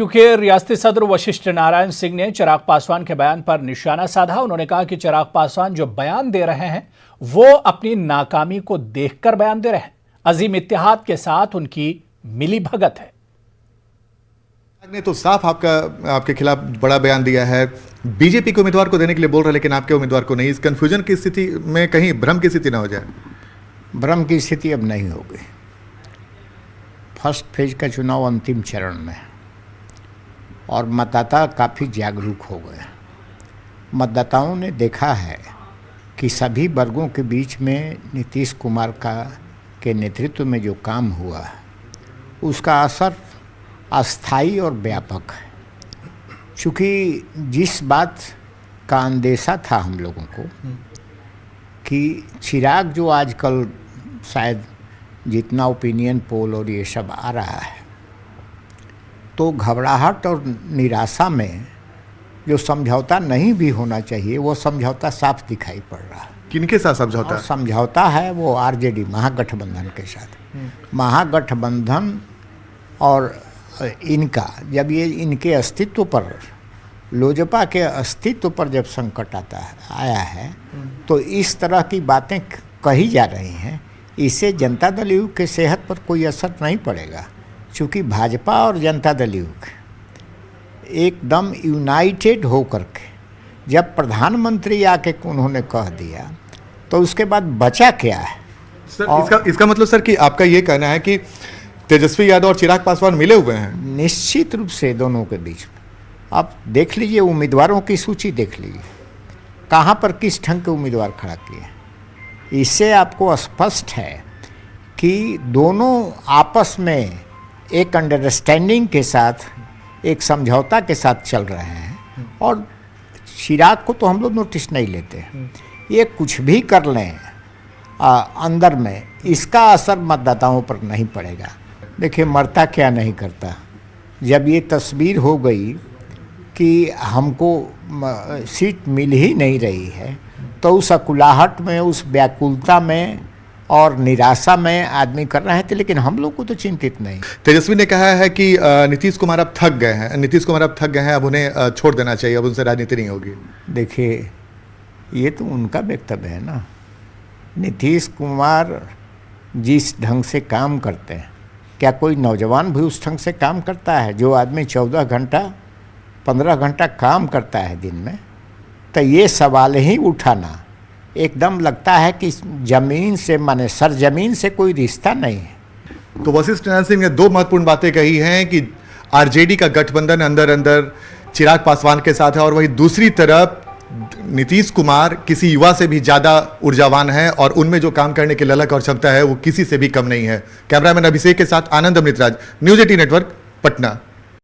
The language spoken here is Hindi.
क्योंकि रियासती सदर वशिष्ठ नारायण सिंह ने चिराग पासवान के बयान पर निशाना साधा। उन्होंने कहा कि चिराग पासवान जो बयान दे रहे हैं वो अपनी नाकामी को देखकर बयान दे रहे हैं। अजीम इत्तेहाद के साथ उनकी मिली भगत है। ने तो साफ आपके खिलाफ बड़ा बयान दिया है, बीजेपी के उम्मीदवार को देने के लिए बोल रहे, लेकिन आपके उम्मीदवार को नहीं। इस कंफ्यूजन की स्थिति में कहीं भ्रम की स्थिति ना हो जाए। भ्रम की स्थिति अब नहीं होगी। फर्स्ट फेज का चुनाव अंतिम चरण में है और मतदाता काफ़ी जागरूक हो गए। मतदाताओं ने देखा है कि सभी वर्गों के बीच में नीतीश कुमार के नेतृत्व में जो काम हुआ है उसका असर अस्थायी और व्यापक है। चूँकि जिस बात का अंदेशा था हम लोगों को कि चिराग जो आजकल शायद जितना ओपिनियन पोल और ये सब आ रहा है, तो घबराहट और निराशा में जो समझौता नहीं भी होना चाहिए वो समझौता साफ दिखाई पड़ रहा है। किनके साथ समझौता? समझौता है वो आरजेडी महागठबंधन के साथ। महागठबंधन और इनका जब ये इनके अस्तित्व पर, लोजपा के अस्तित्व पर जब संकट आया है तो इस तरह की बातें कही जा रही हैं। इससे जनता दल यू के सेहत पर कोई असर नहीं पड़ेगा, क्योंकि भाजपा और जनता दल यू एकदम यूनाइटेड होकर के जब प्रधानमंत्री आके उन्होंने कह दिया तो उसके बाद बचा क्या है? सर, इसका मतलब सर कि आपका ये कहना है कि तेजस्वी यादव और चिराग पासवान मिले हुए हैं? निश्चित रूप से दोनों के बीच में। आप देख लीजिए, उम्मीदवारों की सूची देख लीजिए, कहाँ पर किस ढंग के उम्मीदवार खड़ा किए। इससे आपको स्पष्ट है कि दोनों आपस में एक अंडरस्टैंडिंग के साथ, एक समझौता के साथ चल रहे हैं। और चिराग को तो हम लोग नोटिस नहीं लेते, ये कुछ भी कर लें अंदर में, इसका असर मतदाताओं पर नहीं पड़ेगा। देखिए, मरता क्या नहीं करता। जब ये तस्वीर हो गई कि हमको सीट मिल ही नहीं रही है तो उस अकुलाहट में, उस व्याकुलता में और निराशा में आदमी कर रहे थे, लेकिन हम लोग को तो चिंतित नहीं। तेजस्वी ने कहा है कि नीतीश कुमार अब थक गए हैं, अब उन्हें छोड़ देना चाहिए, अब उनसे राजनीति नहीं होगी। देखिए, ये तो उनका वक्तव्य है ना। नीतीश कुमार जिस ढंग से काम करते हैं, क्या कोई नौजवान भी उस ढंग से काम करता है? जो आदमी 14 घंटा 15 घंटा काम करता है दिन में, तो ये सवाल ही उठाना एकदम लगता है कि जमीन से, माने सरजमीन से कोई रिश्ता नहीं है। तो वशिष्ठ नारायण सिंह ने दो महत्वपूर्ण बातें कही हैं कि आरजेडी का गठबंधन अंदर अंदर चिराग पासवान के साथ है, और वहीं दूसरी तरफ नीतीश कुमार किसी युवा से भी ज़्यादा ऊर्जावान है और उनमें जो काम करने की ललक और क्षमता है वो किसी से भी कम नहीं है। कैमरामैन अभिषेक के साथ आनंद अमृतराज, न्यूज़ 18 नेटवर्क, पटना।